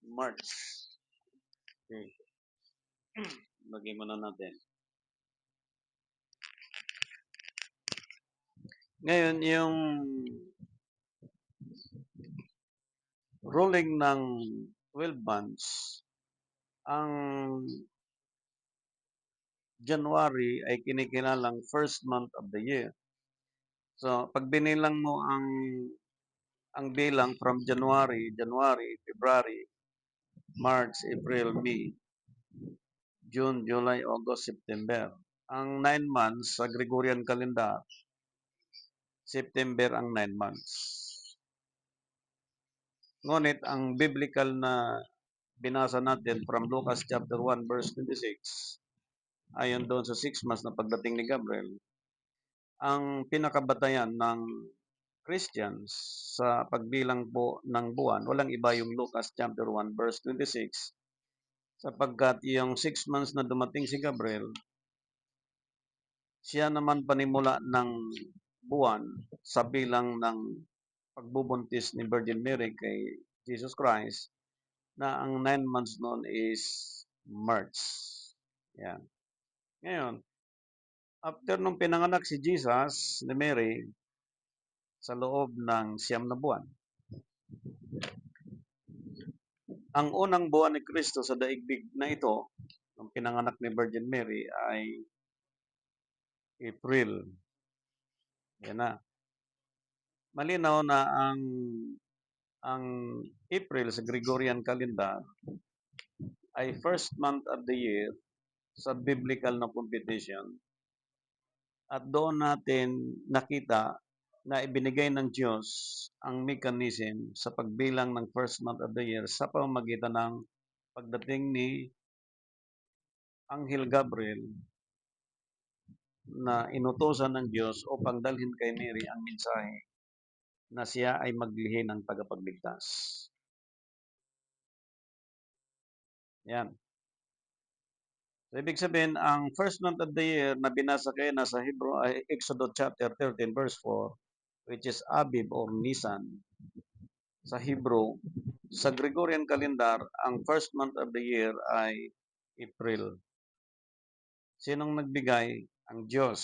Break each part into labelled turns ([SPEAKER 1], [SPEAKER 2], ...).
[SPEAKER 1] March. Okay. Lagay muna natin. Ngayon, yung ruling ng 12 months, ang January ay kinikilalang first month of the year. So, pag binilang mo ang bilang from January, February, March, April, May, June, July, August, September. Ang 9 months sa Gregorian calendar, September ang 9 months. Ngunit ang biblical na binasa natin from Lucas chapter 1 verse 26, ayon doon sa 6 months na pagdating ni Gabriel, ang pinakabatayan ng Christians sa pagbilang po ng buwan, walang iba yung Lucas chapter 1 verse 26, sapagkat yung 6 months na dumating si Gabriel, siya naman panimula ng buwan sa bilang ng pagbubuntis ni Virgin Mary kay Jesus Christ, na ang 9 months noon is March. Yan. Ngayon, after nung pinanganak si Jesus ni Mary, sa loob ng 9 na buwan, ang unang buwan ni Kristo sa daigdig na ito, nung pinanganak ni Virgin Mary, ay April. Yan na. Malinaw na ang April sa Gregorian calendar ay first month of the year sa biblical na competition. At doon natin nakita na ibinigay ng Diyos ang mechanism sa pagbilang ng first month of the year sa pamamagitan ng pagdating ni Anghel Gabriel na inutosan ng Diyos upang dalhin kay Mary ang mensahe na siya ay maglihi ng tagapagligtas. Yan. So, ibig sabihin, ang first month of the year na binasa kayo na sa Hebrew ay Exodus chapter 13 verse 4, which is Abib or Nisan sa Hebrew. Sa Gregorian calendar, ang first month of the year ay April. Sinong nagbigay? Ang Diyos.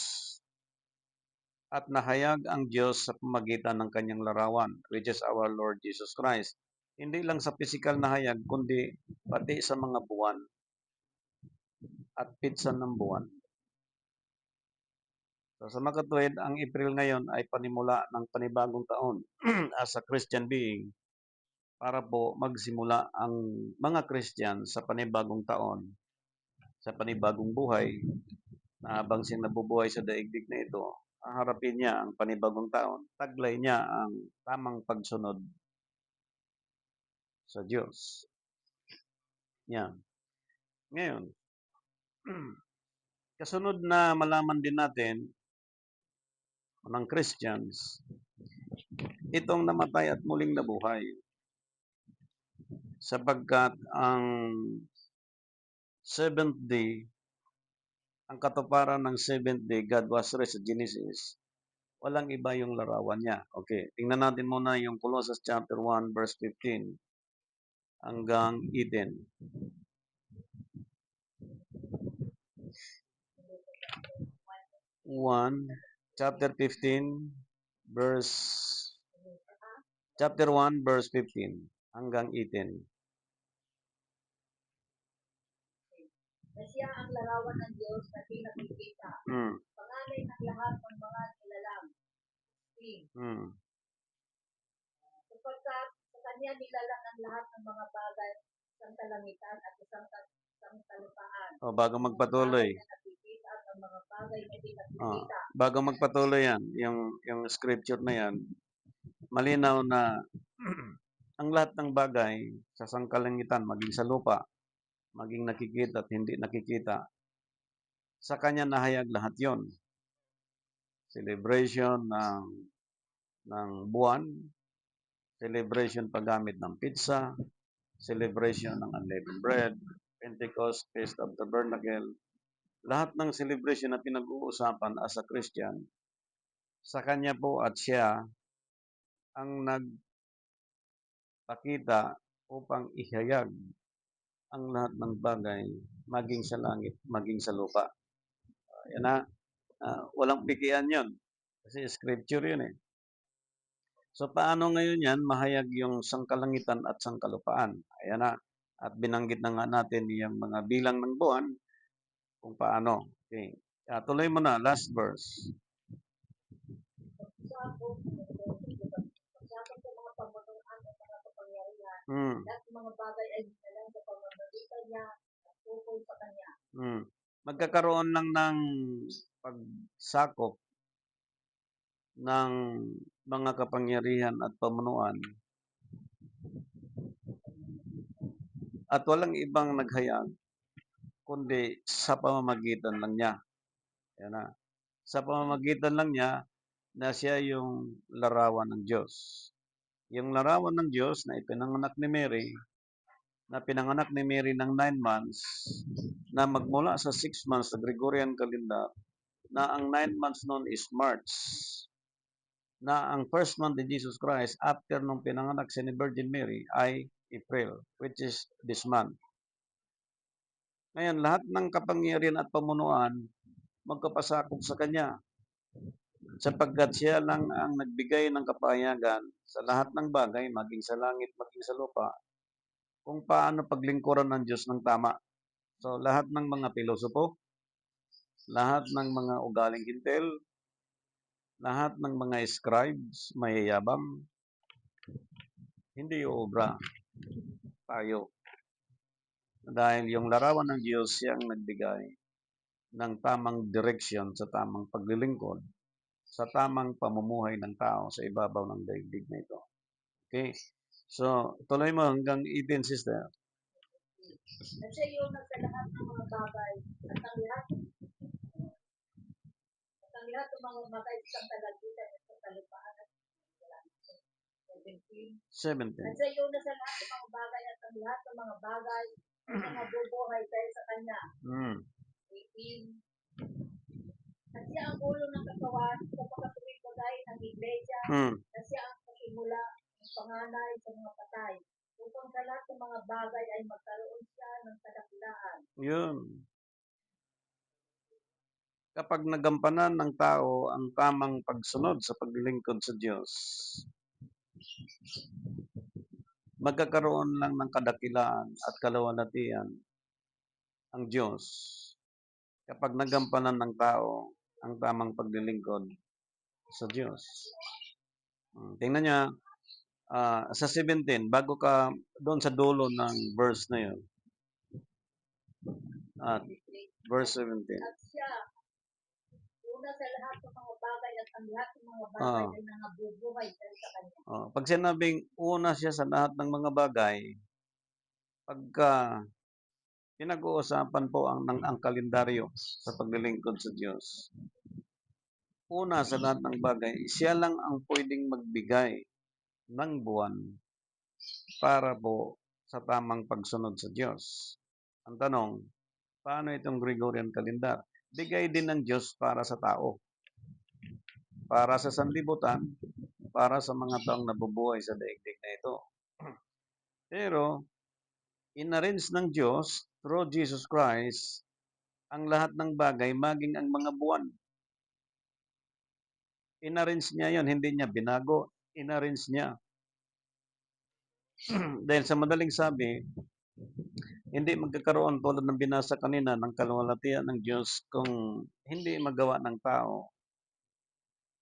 [SPEAKER 1] At nahayag ang Diyos sa pamagitan ng kanyang larawan, which is our Lord Jesus Christ. Hindi lang sa physical na hayag, kundi pati sa mga buwan at pitsan ng buwan. So, sa makatuwid, ang April ngayon ay panimula ng panibagong taon as a Christian being, para po magsimula ang mga Christian sa panibagong taon, sa panibagong buhay, na habang siyang nabubuhay sa daigdig na ito, harapin niya ang panibagong taon, taglay niya ang tamang pagsunod sa Diyos. Yan. Ngayon, kasunod na malaman din natin ng Christians, itong namatay at muling nabuhay. Sapagkat ang seventh day, ang katuparan ng seventh day, God was raised sa Genesis, walang iba yung larawan niya. Okay, tingnan natin muna yung Colossians chapter 1 verse 15 hanggang 18. 1, chapter 15, chapter 1, verse 15 hanggang 18.
[SPEAKER 2] Na siya ang larawan ng Diyos na pinakikita. Panganay ng lahat ng mga nilalang. Sapagkat sa kanya nilalang ang lahat ng mga bagay sa kalangitan at sa kalupaan.
[SPEAKER 1] Bago magpatuloy. Bago magpatuloy yan, yung scripture na yan, malinaw na ang lahat ng bagay sa sangkalangitan, maging sa lupa, maging nakikita at hindi nakikita, sa kanya nahayag lahat yon. Celebration ng buwan, celebration paggamit ng pizza, celebration ng unleavened bread, Pentecost, Feast of Tabernacle, lahat ng celebration na pinag-uusapan as a Christian, sa kanya po at siya ang nagpakita upang ihayag ang lahat ng bagay, maging sa langit, maging sa lupa. Yan na, walang pikian yon. Kasi scripture yun eh. So paano ngayon yan mahayag yung sangkalangitan at sangkalupaan? Ayan na. At binanggit na nga natin yung mga bilang ng buwan kung paano. Okay. Tuloy mo na, last verse.
[SPEAKER 2] Pagsakop sa mga pamanuan at mga kapangyarihan,
[SPEAKER 1] Hmm.
[SPEAKER 2] lahat ng mga bagay ay dinalang sa pamamagitan niya at tungkol sa kanya.
[SPEAKER 1] Magkakaroon lang ng pagsakop ng mga kapangyarihan at pamunuan at walang ibang naghayag kundi sa pamamagitan lang niya. Yan na. Sa pamamagitan lang niya na siya yung larawan ng Diyos. Yung larawan ng Diyos na ipinanganak ni Mary, na pinanganak ni Mary ng 9 months, na magmula sa 6 months sa Gregorian calendar, na ang 9 months noon is March, na ang first month ni Jesus Christ after nung pinanganak si ni Virgin Mary ay April, which is this month. Ngayon, lahat ng kapangyarihan at pamunuan magkapasakop sa Kanya sapagkat siya lang ang nagbigay ng kapahayagan sa lahat ng bagay, maging sa langit, maging sa lupa, kung paano paglingkuran ng Diyos ng tama. So, lahat ng mga pilosopo, lahat ng mga ugaling hintel, lahat ng mga scribes, mayayabang, hindi uobra tayo. Dahil yung larawan ng Diyos, siyang nagbigay ng tamang direksyon sa tamang paglilingkod, sa tamang pamumuhay ng tao sa ibabaw ng daigdig na ito. Okay? So, tuloy mo hanggang 18, sister.
[SPEAKER 2] At siya yung nasa lahat ng mga bagay at ang lahat ng mga bagay sa kalagitan at sa kalupaan at 17.
[SPEAKER 1] 17.
[SPEAKER 2] At siya yung nasa lahat ng mga bagay at ang lahat ng mga bagay ay mga bubuhay dahil sa kanya. 18. At siya ang ulo ng katawan sa pagkatuwid bagay ng iglesia, na siya ang pasimula ng panganay sa mga patay. Upang sa lahat ng mga bagay ay magkaroon siya ng kadakilaan.
[SPEAKER 1] Yun. Kapag nagampanan ng tao ang tamang pagsunod sa paglilingkod sa Diyos, magkakaroon lang ng kadakilaan at kaluwalhatian ang Diyos kapag nagampanan ng tao ang tamang paglilingkod sa Diyos. Tingnan niya, sa 17, bago ka doon sa dulo ng verse na yun, at verse 17.
[SPEAKER 2] At siya, una sa lahat ng mga bagay at ang lahat ng mga bagay ay nangabubuhay dahil sa kanya.
[SPEAKER 1] Pag sinabing una siya sa lahat ng mga bagay, pagka pinag-uusapan po ang kalendaryo sa paglilingkod sa Diyos, una sa lahat ng bagay, siya lang ang pwedeng magbigay ng buwan para po sa tamang pagsunod sa Diyos. Ang tanong, paano itong Gregorian calendar? Bigay din ng Diyos para sa tao, para sa sanlibutan, para sa mga taong nabubuhay sa daigdig na ito. Pero, inarrange ng Diyos through Jesus Christ ang lahat ng bagay, maging ang mga buwan. Inarrange niya yon, hindi niya binago. Inarrange niya. Dahil sa madaling sabi, hindi magkakaroon tulad ng binasa kanina ng kaluwalhatian ng Diyos kung hindi magawa ng tao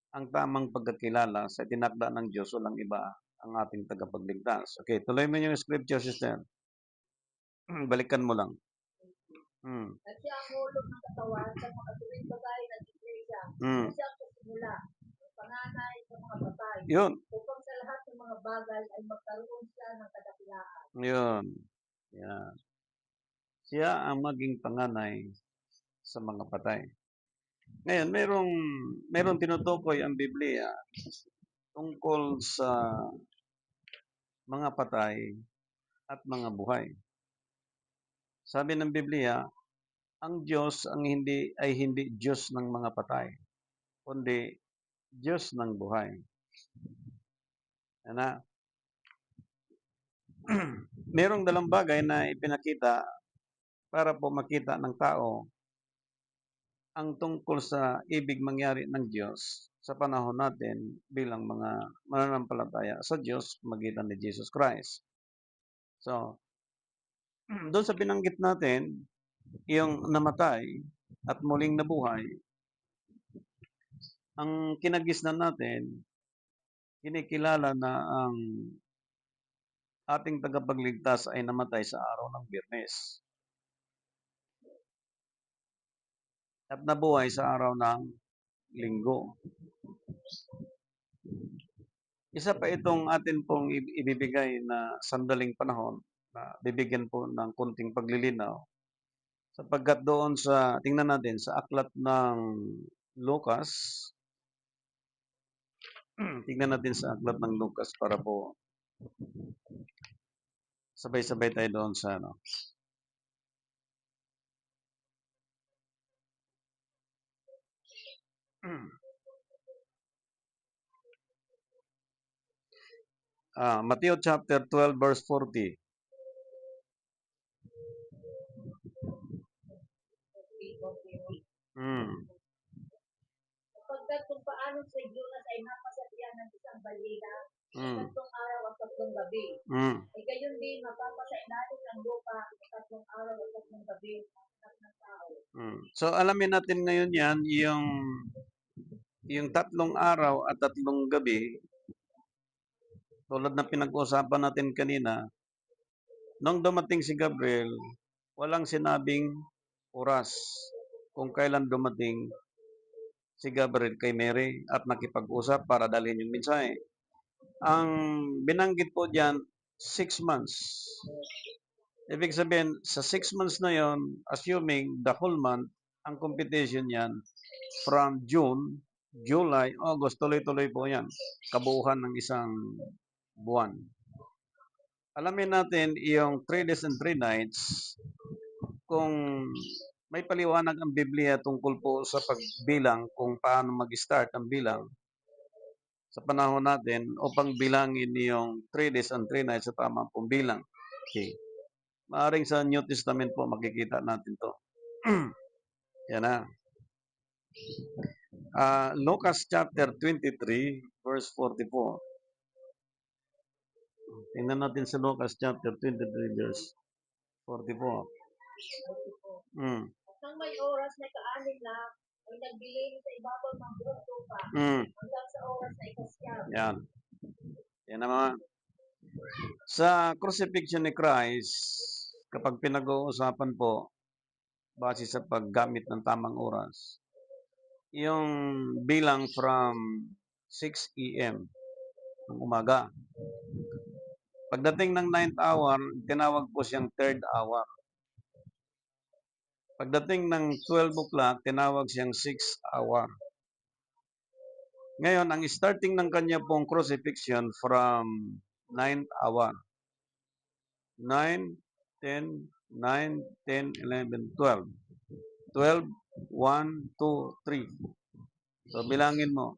[SPEAKER 1] ang tamang pagkakilala sa tinakda ng Diyos, walang iba ang ating tagapagligtas. Okay, tuloy mo yung scripture, sister. Balikan mo lang.
[SPEAKER 2] At siya ang ulo ng katawan sa mga tuwing bagay ng iglesia. At siya ang pasimula, ang panganay sa mga patay.
[SPEAKER 1] Yun.
[SPEAKER 2] Upang sa lahat ng mga bagay ay magkaroon siya ng kadakilaan.
[SPEAKER 1] Yun. Yan. Siya ang maging panganay sa mga patay. Ngayon, merong tinutukoy ang Biblia tungkol sa mga patay at mga buhay. Sabi ng Biblia, ang Diyos ay hindi Diyos ng mga patay, kundi Diyos ng buhay. Ano? merong dalang bagay na ipinakita para po makita ng tao ang tungkol sa ibig mangyari ng Diyos sa panahon natin bilang mga mananampalataya sa Diyos magitan ni Jesus Christ. So, doon sa binanggit natin, yung namatay at muling nabuhay, ang kinagisnan natin, kinikilala na ang ating tagapagligtas ay namatay sa araw ng Biyernes at nabuhay sa araw ng Linggo. Isa pa itong atin pong ibibigay na sandaling panahon na bibigyan po ng konting paglilinaw sapagkat doon sa, tingnan natin, sa aklat ng Lucas, tingnan natin sa aklat ng Lucas para po sabay-sabay tayo doon sa ano. Matthew chapter 12 verse 40.
[SPEAKER 2] Sapagkat kung paano si Jonas ay napasabihan ng isang balina sa tatlong araw at tatlong gabi, ay gayon din mapapasailalim ng lupa sa tatlong araw at tatlong gabi ng tao.
[SPEAKER 1] So alamin natin ngayon yan, yung tatlong araw at tatlong gabi, tulad na pinag-usapan natin kanina, nung dumating si Gabriel, walang sinabing oras kung kailan dumating si Gabriel kay Mary at nakipag-usap para dalhin yung mensahe. Ang binanggit po diyan, 6 months. Ibig sabihin, sa 6 months na yon, assuming the whole month, ang competition yan, from June, July, August, tuloy-tuloy po yan. Kabuuhan ng isang buwan. Alamin natin yung 3 days and 3 nights, kung may paliwanag ang Biblia tungkol po sa pagbilang, kung paano mag-start ang bilang sa panahon natin upang bilangin yung 3 days and 3 nights sa tamang pong bilang. Okay. Maaring sa New Testament po makikita natin to. Yan na. Lucas chapter 23 verse 44. Tingnan natin sa Lucas chapter 23 verse 44.
[SPEAKER 2] Nang may oras na kaanin na, ay nagdilim sa ibabaw ng buong lupa hanggang sa oras na ikasyam.
[SPEAKER 1] Yan. Yan naman. Sa crucifixion ni Christ, kapag pinag-uusapan po, base sa paggamit ng tamang oras, yung bilang from 6 a.m. ng umaga. Pagdating ng 9th hour, tinawag po siyang 3rd hour. Pagdating ng 12 o'clock, tinawag siyang 6th hour. Ngayon, ang starting ng kanya pong crucifixion from 9th hour. 9, 10, 9, 10, 11, 12. 12, 1, 2, 3. So, bilangin mo.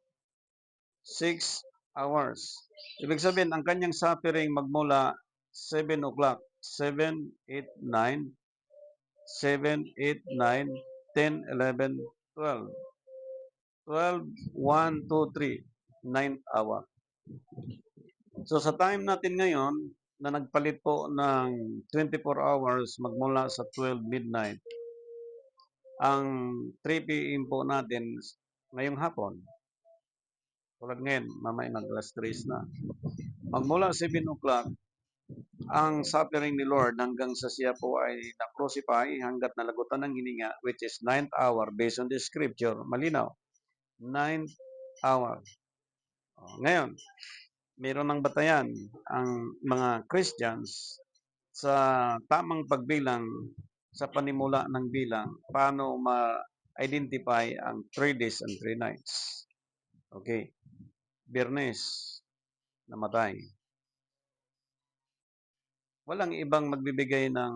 [SPEAKER 1] 6 hours. Ibig sabihin, ang kanyang suffering magmula 7 o'clock. 7, 8, 9, 7, 8, 9, 10, 11, 12. 12, 1, 2, 3. 9th hour. So sa time natin ngayon, na nagpalit po ng 24 hours magmula sa 12 midnight, ang 3 p.m. po natin ngayong hapon. Tulad ngayon, mamaya mag-alas 3 na. Magmula 7 o'clock, ang suffering ni Lord hanggang sa siya po ay na-crucify hanggat nalagutan ng hininga, which is 9th hour based on the scripture. Malinaw. 9th hour. Ngayon, meron ng batayan ang mga Christians sa tamang pagbilang sa panimula ng bilang, paano ma-identify ang 3 days and 3 nights. Okay. Biyernes, namatay. Walang ibang magbibigay ng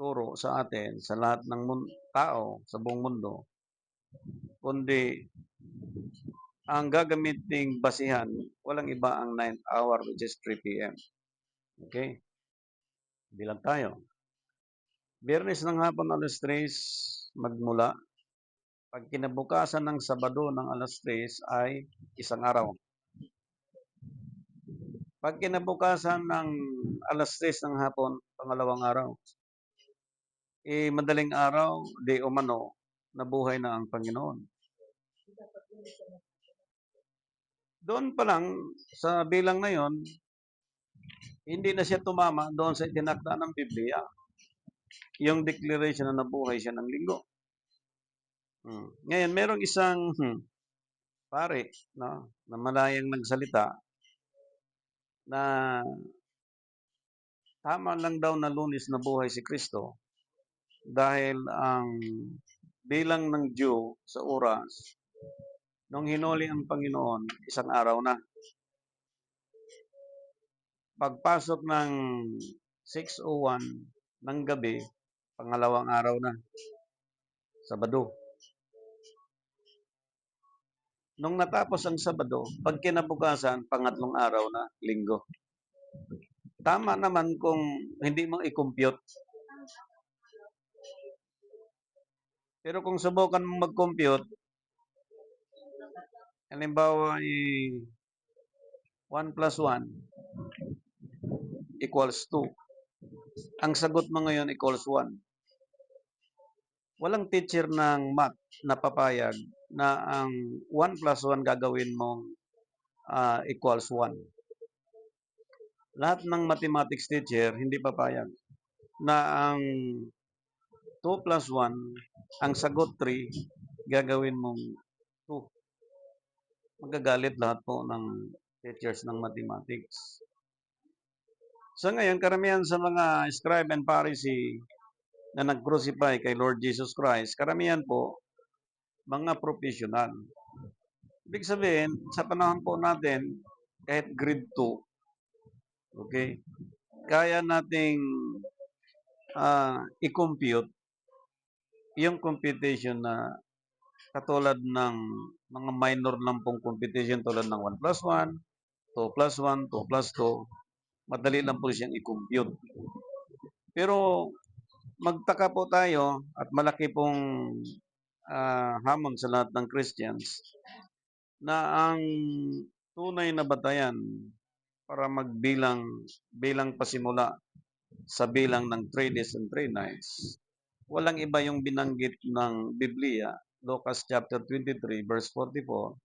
[SPEAKER 1] turo sa atin, sa lahat ng tao sa buong mundo, kundi ang gagamiting basihan, walang iba ang 9th hour, which is 3 p.m. Okay? Bilang tayo. Biyernes ng hapon alas 3 magmula. Pag kinabukasan ng Sabado ng alas 3 ay isang araw. Pag kinabukasan ng alas 3 ng hapon, pangalawang araw. Madaling araw, di umano, nabuhay na ang Panginoon. Doon pa lang, sa bilang na yon, hindi na siya tumama doon sa itinakda ng Biblia. Yung declaration na nabuhay siya ng linggo. Ngayon, merong isang pare, no, na malayang nagsalita na tama lang daw na Lunes nabuhay si Kristo dahil ang bilang ng Diyo sa oras nung hinuli ang Panginoon, isang araw na. Pagpasok ng 6:01 ng gabi, pangalawang araw na, Sabado. Nung natapos ang Sabado, pag kinabukasan, pangatlong araw na, Linggo. Tama naman kung hindi mo i-compute. Pero kung subukan mong mag-compute, halimbawa 1 plus 1 equals 2. Ang sagot mo ngayon equals 1. Walang teacher ng math na papayag na ang 1 plus 1 gagawin mong equals 1. Lahat ng mathematics teacher hindi papayag na ang 2 plus 1, ang sagot 3, gagawin mong 2. Magagalit lahat po ng teachers ng mathematics. So ngayon, karamihan sa mga scribe and Pharisee na nag-crucify kay Lord Jesus Christ, karamihan po, mga professional. Ibig sabihin, sa panahon po natin, kahit grade 2, okay, kaya nating i-compute yung computation na katulad ng mga minor lang pong computation tulad ng 1 plus 1, 2 plus 1, 2 plus 2, madali lang po siyang i-compute. Pero magtaka po tayo at malaki pong hamon sa lahat ng Christians na ang tunay na batayan para bilang pasimula sa bilang ng 3 days and 3 nights, walang iba yung binanggit ng Biblia, Lucas chapter 23 verse 44,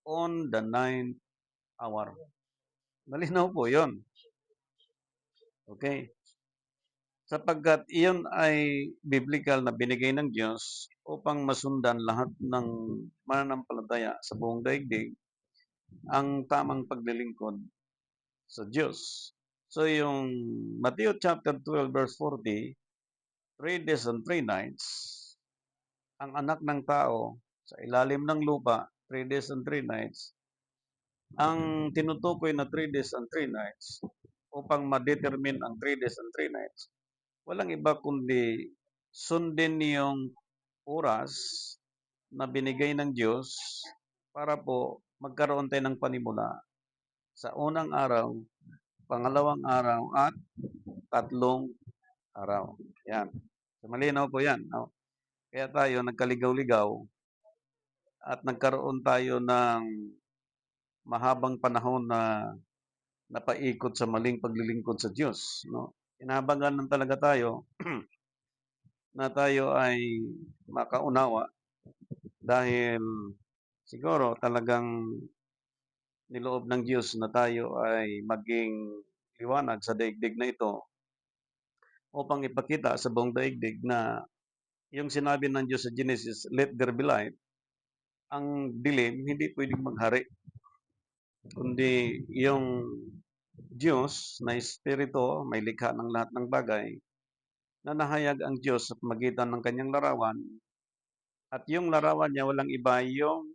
[SPEAKER 1] on the 9th hour. Malinaw po yun. Okay? Sapagkat iyon ay biblical na binigay ng Diyos upang masundan lahat ng mananampalataya sa buong daigdig ang tamang paglilingkod sa Diyos. So yung Matthew chapter 12 verse 40, 3 days and 3 nights, ang anak ng tao sa ilalim ng lupa, 3 days and 3 nights, ang tinutukoy na 3 days and 3 nights upang ma-determine ang 3 days and 3 nights, walang iba kundi sundin yung oras na binigay ng Diyos para po magkaroon tayo ng panimula sa unang araw, pangalawang araw, at tatlong araw. Yan. So, malinaw po yan. No? Kaya tayo nagkaligaw-ligaw at nagkaroon tayo ng mahabang panahon na napaikot sa maling paglilingkod sa Diyos. No? Inabangan lang talaga tayo na tayo ay makaunawa dahil siguro talagang niloob ng Diyos na tayo ay maging liwanag sa daigdig na ito upang ipakita sa buong daigdig na yung sinabi ng Diyos sa Genesis, let there be light, ang dilim hindi pwedeng maghari, kundi yung Diyos na Espiritu, may likha ng lahat ng bagay, na nahayag ang Diyos sa magitan ng kanyang larawan, at yung larawan niya walang iba yung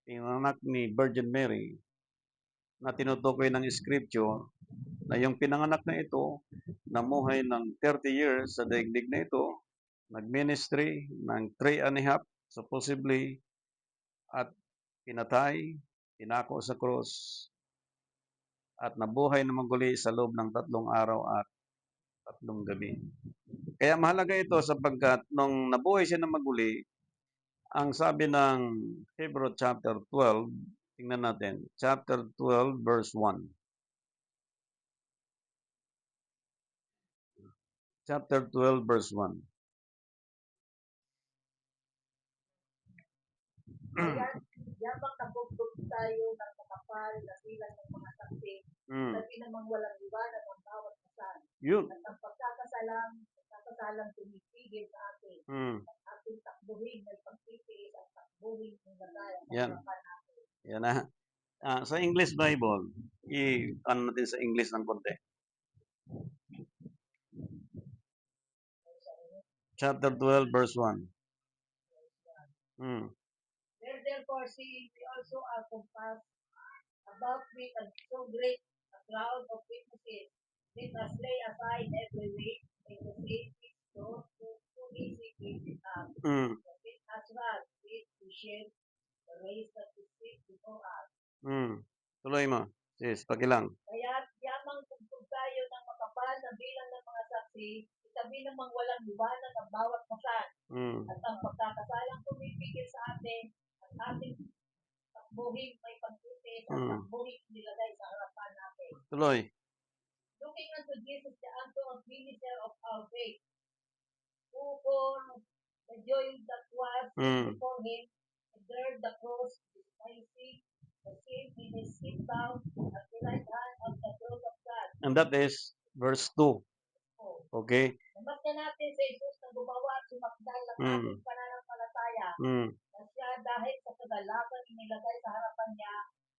[SPEAKER 1] pinanganak ni Virgin Mary, na tinutukoy ng Scripture na yung pinanganak na ito, namuhay ng 30 years sa daigdig na ito, nag-ministry ng 3.5, supposedly, at pinatay, pinako sa krus, at nabuhay na maguli sa loob ng 3 araw at Tatlong gabi. Kaya mahalaga ito sapagkat nung nabuhay siya ng maguli, ang sabi ng Hebrew chapter 12, tingnan natin, chapter 12 verse 1. Chapter 12 verse 1.
[SPEAKER 2] Kaya yabang nabugbog tayo ng makapal na bilang ng mga saksi, sabi namang walang liwanag ang bawat kasal.
[SPEAKER 1] Yun.
[SPEAKER 2] At ang pagkakasalang tumipigil sa atin. At ating takbuhin may pagtitiis at takbuhin ng bagay ang harapan natin.
[SPEAKER 1] Yan na. Sa English Bible, ano natin sa English ng konti. Chapter 12 verse 1.
[SPEAKER 2] Therefore, seeing we also are compassed about with a so great a cloud of witnesses, let us lay aside every weight and the sin which so easy places us. Let us run with patience the race that is set before us.
[SPEAKER 1] Tuloy mo. Sis, pakilang.
[SPEAKER 2] Kaya yamang tugtog tayo ng makapal na bilang ng mga saksi, itabi namang walang liwanag ang bawat kasal. At ang pagkakasalang pumipigil sa atin, at ating takbuhin may pagtitis, at takbuhin nilagay sa harapan natin.
[SPEAKER 1] Tuloy.
[SPEAKER 2] Looking unto Jesus, the anchor and finisher of our faith, who for the joy that was before him, endured the cross, despising the sin, and is sit down at the right hand of the throne of God.
[SPEAKER 1] And that is verse 2. Okay?
[SPEAKER 2] Nabasa natin sa Jesus na gumawa at sumakdal ng ating pananampalataya na siya dahil sa kagalakan inilagay sa harapan niya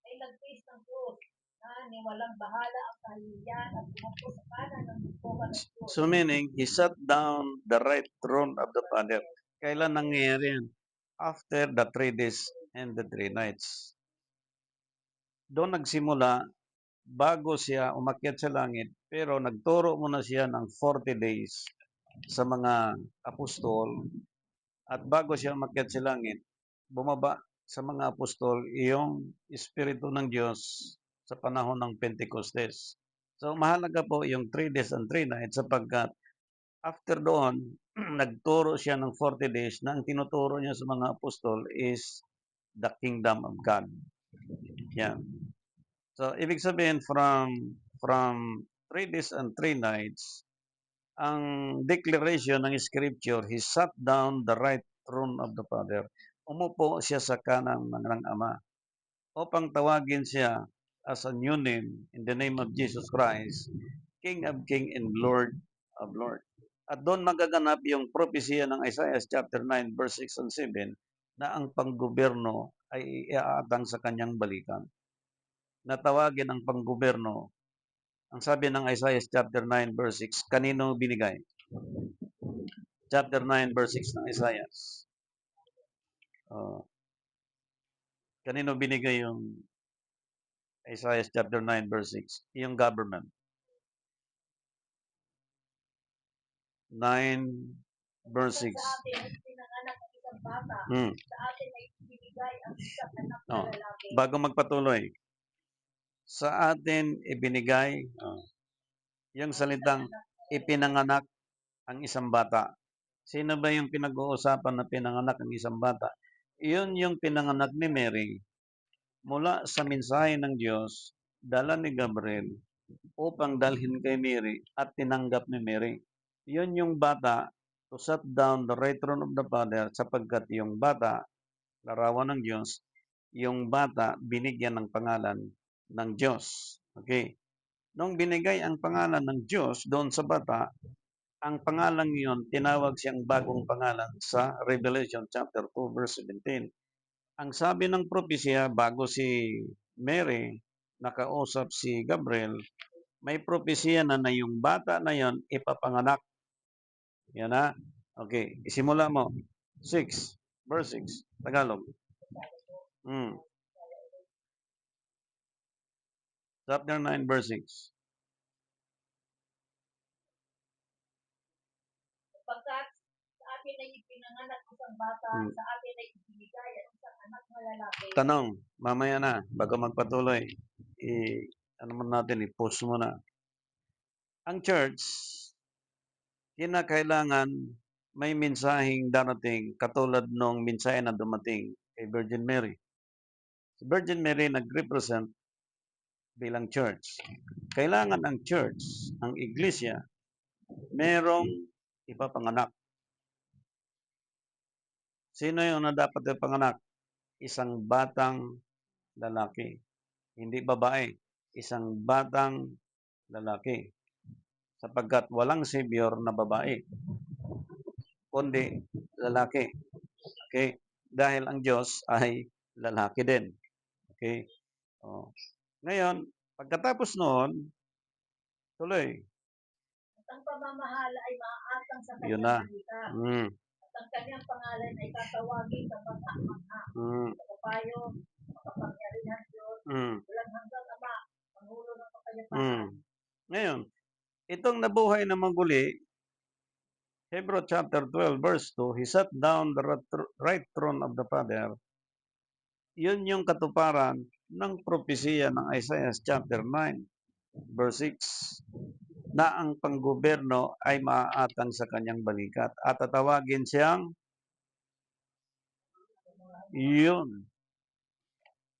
[SPEAKER 2] ay nagtiis ng krus na niwalang bahala ang kahiliyan at umupo sa kanan ng bukokan ng Diyos.
[SPEAKER 1] So meaning, he sat down the right throne of the Father. Kailan nangyayari yan? After the 3 days and the 3 nights. Doon nagsimula bago siya umakyat sa langit, pero nagturo muna siya ng 40 days sa mga apostol. At bago siya umakyat sa langit, bumaba sa mga apostol yung Espiritu ng Diyos sa panahon ng Pentecostes. So mahalaga po yung 3 days and 3 nights sapagkat after doon, nagturo siya ng 40 days na ang tinuturo niya sa mga apostol is the kingdom of God. Yan. So, ibig sabihin from 3 days and 3 nights, ang declaration ng Scripture, he sat down the right throne of the Father. Umupo siya sa kanang ng Ama upang tawagin siya as a new name in the name of Jesus Christ, King of King and Lord of Lord. At doon magaganap yung propesya ng Isaiah chapter 9 verse 6 and 7 na ang panggobyerno ay iaatang sa kanyang balikan. Natawagin ang panggobyerno. Ang sabi ng Isaiah chapter 9 verse 6, kanino binigay? Chapter 9 verse 6 ng Isaiah. Kanino binigay yung Isaiah chapter 9 verse 6? Yung government. 9 verse 6.
[SPEAKER 2] Sa atin ay pinanganak ang isang bata. Sa atin ay binigay ang isang anak na lalaki.
[SPEAKER 1] Bago magpatuloy, sa atin ibinigay yung salitang ipinanganak ang isang bata. Sino ba yung pinag-uusapan na pinanganak ang isang bata? Iyon yung pinanganak ni Mary mula sa mensahe ng Diyos, dala ni Gabriel upang dalhin kay Mary at tinanggap ni Mary. Yun yung bata to set down the right throne of the Father sapagkat yung bata, larawan ng Diyos, yung bata binigyan ng pangalan ng Diyos. Okay. Nung binigay ang pangalan ng Diyos doon sa bata, ang pangalan yon tinawag siyang bagong pangalan sa Revelation chapter 2 verse 17. Ang sabi ng propesya bago si Mary nakausap si Gabriel, may propesya na yung bata na yon ipapanganak. Yan na. Okay, isimula mo. 6, verse 6, Tagalog. Chapter 9, verse 6.
[SPEAKER 2] Pagkat sa atin ay ipinanganak isang bata, sa atin ay ibinigay ang isang anak na lalaki.
[SPEAKER 1] Tanong, mamaya na, bago magpatuloy, ano man natin, i-post mo na. Ang church, kinakailangan may mensaheng darating katulad nung mensahe na dumating kay Virgin Mary. Si Virgin Mary nag-represent bilang church. Kailangan ang church, ang iglesia, merong ipapanganak. Sino yung na dapat ipanganak? Isang batang lalaki. Hindi babae. Isang batang lalaki. Sapagkat walang savior na babae, kundi lalaki. Okay? Dahil ang Diyos ay lalaki din. Okay? Oh. Ngayon, pagkatapos noon, tuloy.
[SPEAKER 2] At ang pamamahala ay maaatang sa
[SPEAKER 1] Yun
[SPEAKER 2] kanyang
[SPEAKER 1] na.
[SPEAKER 2] salita.
[SPEAKER 1] Mm.
[SPEAKER 2] At ang kanyang pangalan ay tatawagin sa mata-mata.
[SPEAKER 1] Mm.
[SPEAKER 2] Sa kapayo, makapangyarihan Diyos, walang hanggang Ama, Pangulo ng kapayapaan.
[SPEAKER 1] Ngayon, itong nabuhay na maguli, Hebrew chapter 12 verse 2, He sat down the right throne of the Father. Yun yung katuparan ng propesiya ng Isaiah chapter 9 verse 6 na ang panggoberno ay maaatang sa kanyang balikat at tatawagin siyang yun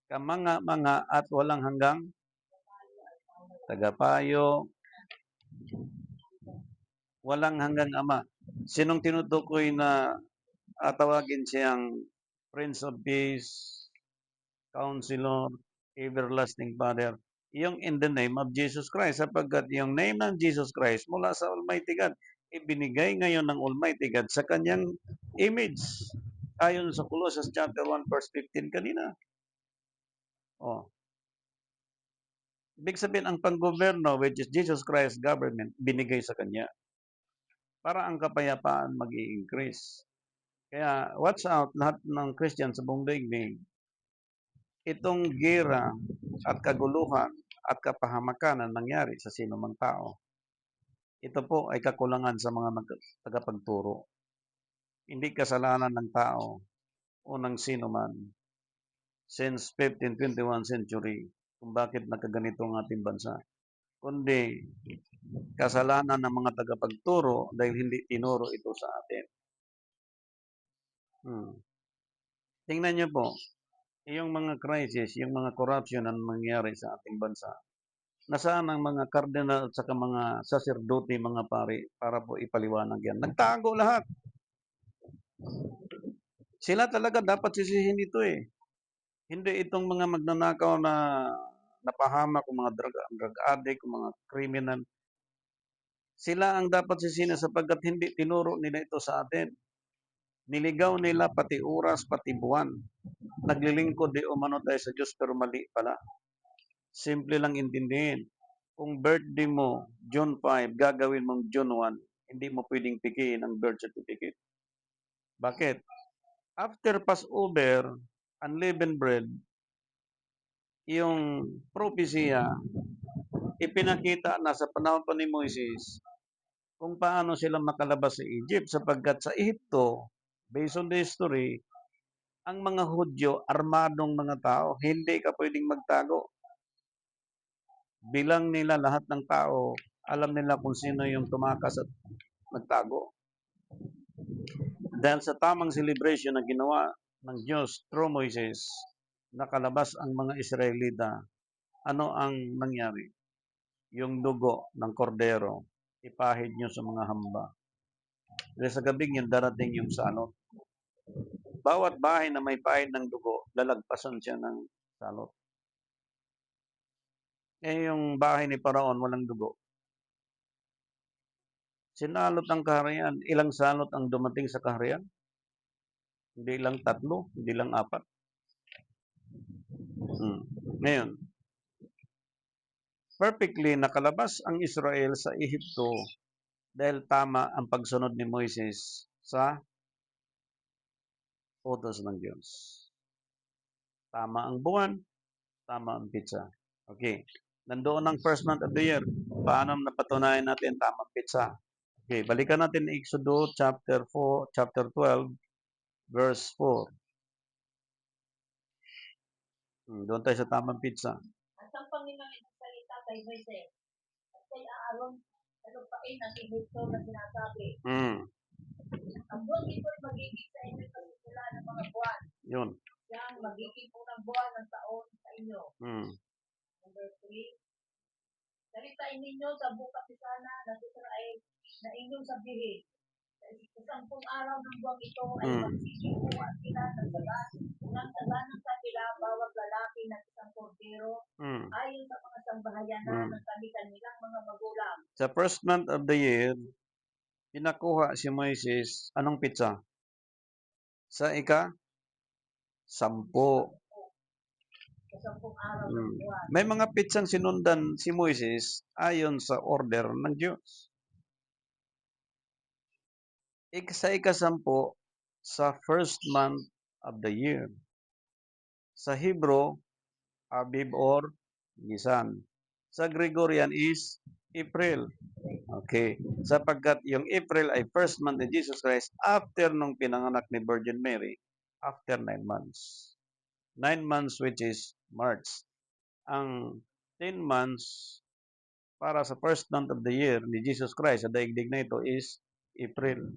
[SPEAKER 1] kamanga-manga at walang hanggang tagapayo, walang hanggang Ama. Sinong tinutukoy na tawagin siyang Prince of Peace, Counselor, Everlasting Father? Yung in the name of Jesus Christ, sapagkat yung name ng Jesus Christ mula sa Almighty God, ibinigay ngayon ng Almighty God sa kanyang image. Ayon sa Colossians chapter 1 verse 15 kanina. Oh. Ibig sabihin, ang panggoberno, which is Jesus Christ government, binigay sa kanya para ang kapayapaan mag-i-increase. Kaya, watch out lahat ng Christian sa buong daigdig. Itong gera at kaguluhan at kapahamakan na nangyari sa sino mang tao, ito po ay kakulangan sa mga tagapagturo. Hindi kasalanan ng tao o ng sino man since 1521 century kung bakit nakaganito ang ating bansa. Kundi kasalanan ng mga tagapagturo dahil hindi tinuro ito sa atin. Tingnan niyo po, yung mga crisis, yung mga corruption na nangyari sa ating bansa. Nasaan ang mga cardinal at saka mga saserdote, mga pari, para po ipaliwanag yan? Nagtago lahat. Sila talaga dapat sisihin ito eh. Hindi itong mga magnanakaw na napahamak, mga drug addict, mga criminal. Sila ang dapat sisihin sapagkat hindi tinuro nila ito sa atin. Niligaw nila pati oras, pati buwan. Naglilingkod di umano tayo sa Diyos pero mali pala. Simple lang intindihin. Kung birthday mo, June 5, gagawin mong June 1, hindi mo pwedeng pikiin ang birth certificate. Bakit? After Passover, unleavened bread, yung propesya, ipinakita na sa panahon pa ni Moises kung paano sila makalabas sa Egypt sapagkat sa Ehipto, based on the history, ang mga Hudyo, armadong mga tao, hindi ka pwedeng magtago. Bilang nila lahat ng tao, alam nila kung sino yung tumakas at nagtago. Dahil sa tamang celebration na ginawa ng Diyos through Moises, nakalabas ang mga Israelita. Ano ang nangyari? Yung dugo ng kordero, ipahid nyo sa mga hamba. Dahil sa gabing yun, darating yung salot. Bawat bahay na may pahid ng dugo, lalagpasan siya ng salot. Yung bahay ni Paraon, walang dugo. Sinalot ang kaharian. Ilang salot ang dumating sa kaharian? Hindi lang 3, hindi lang 4. Ngayon, perfectly nakalabas ang Israel sa Ehipto dahil tama ang pagsunod ni Moises sa utos ng Diyos. Tama ang buwan, tama ang pizza. Okay. Nandoon ang first month of the year. Paano napatunayan natin tamang pizza? Okay, balikan natin Exodus chapter 4, chapter 12, verse 4. Doon tayo sa tamang pizza.
[SPEAKER 2] At ang Panginoon ay nagsalita kay Moises at kay Aaron nalupain ang Ehipto na sinasabi.
[SPEAKER 1] Mm.
[SPEAKER 2] Ang buwan ito ay magiging sa inyo sa simula ng mga buwan.
[SPEAKER 1] Yun.
[SPEAKER 2] Yang magiging unang buwan ng taon sa inyo.
[SPEAKER 1] Mm.
[SPEAKER 2] Number 3, salitain ninyo sa bukas sana ng Israel na inyong sabihin. Sa isampung araw ng buwang ito ay magsisipuan sila ng saga ng kanila bawat lalaki ng isang kordero ayon sa mga sambahayanan ng kanilang mga magulang.
[SPEAKER 1] Sa first month of the year, pinakuha si Moises, anong pitsa? Sa ika-10.
[SPEAKER 2] Sa 10 araw ng buwan.
[SPEAKER 1] May mga pitsang sinundan si Moises ayon sa order ng Diyos. Sa ika-10 sa first month of the year. Sa Hebrew, Abib or Nisan. Sa Gregorian is April. Okay. Sapagkat yung April ay first month ni Jesus Christ after nung pinanganak ni Virgin Mary, after 9 months. 9 months which is March. Ang 10 months para sa first month of the year ni Jesus Christ sa daigdig na ito is April.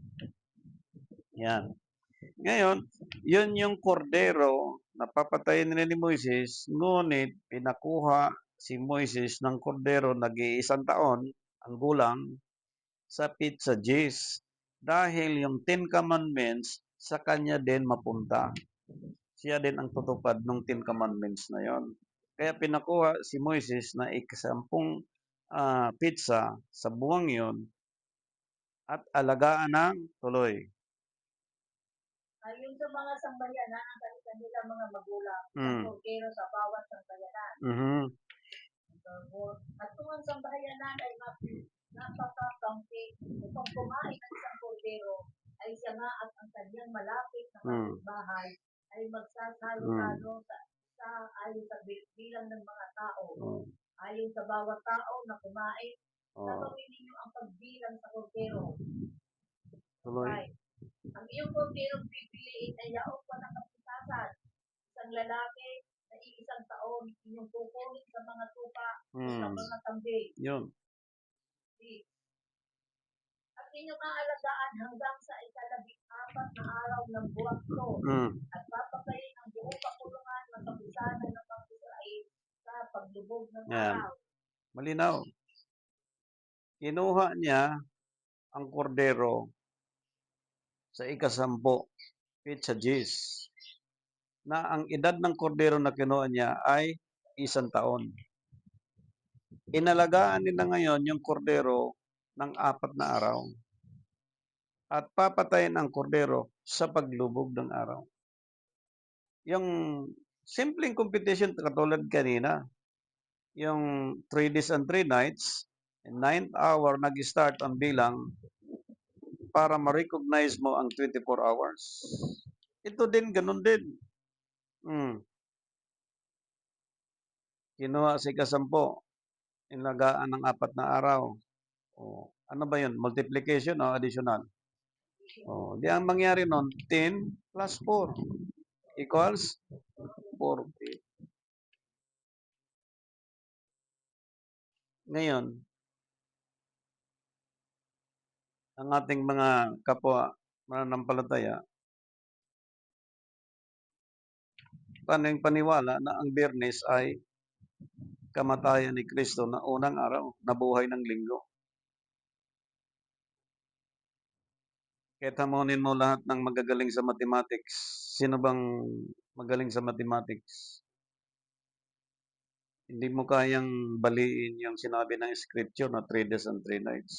[SPEAKER 1] Yan. Ngayon, yun yung kordero na papatayin nila ni Moises, ngunit pinakuha si Moises ng kordero nag-iisang taon ang gulang sa Pizza Gis. Dahil yung 10 Commandments sa kanya din mapunta. Siya din ang tutupad ng 10 Commandments na yon. Kaya pinakuha si Moises na ika-10 pizza sa buwang yon at alagaan ng tuloy.
[SPEAKER 2] Ayon sa mga sambayanan ng kanilang mga magulang, ang kordero sa bawat sambayanan. At kung ang sambayanan ay napakakangki upang kumain ng isang kordero, ay siya nga at ang kanyang malapit na kapitbahay ay magsasalo-salo sa ayon sa bilang ng mga tao. Ayon sa bawat tao na kumain, gagawin ninyo ang pagbilang sa kordero. Right. Ang iyong kordero pipiliin ay yaong panakapitasan, isang lalaki na iisang taon, inyong kukunin sa mga tupa sa mga kambing.
[SPEAKER 1] Yun.
[SPEAKER 2] At inyong aalagaan hanggang sa ika-14 na araw ng buwang ito. At papatayin ang buong kapulungan na kapisanan ng mga Israel sa paglubog ng araw.
[SPEAKER 1] Malinaw. Kinuha niya ang kordero sa ika-10, Pizza Gis, na ang edad ng kordero na kinuha niya ay 1 taon. Inalagaan nila ngayon yung kordero ng 4 na araw. At papatayin ang kordero sa paglubog ng araw. Yung simpleng competition katulad kanina, yung 3 days and 3 nights, 9th hour nag-start ang bilang para ma-recognize mo ang 24 hours. Ito din, ganun din. Kinuha sa ika-10, inagaan ng 4 na araw. Ano ba yun? Multiplication o additional? Di ang mangyari nun, 10 plus 4 equals 40. Ngayon, ang ating mga kapwa mananampalataya, paniwala na ang Biyernes ay kamatayan ni Kristo na unang araw, nabuhay ng linggo. Kahit hamunin mo lahat ng magagaling sa mathematics, sino bang magaling sa mathematics? Hindi mo kayang baliin yung sinabi ng scripture na 3 days and 3 nights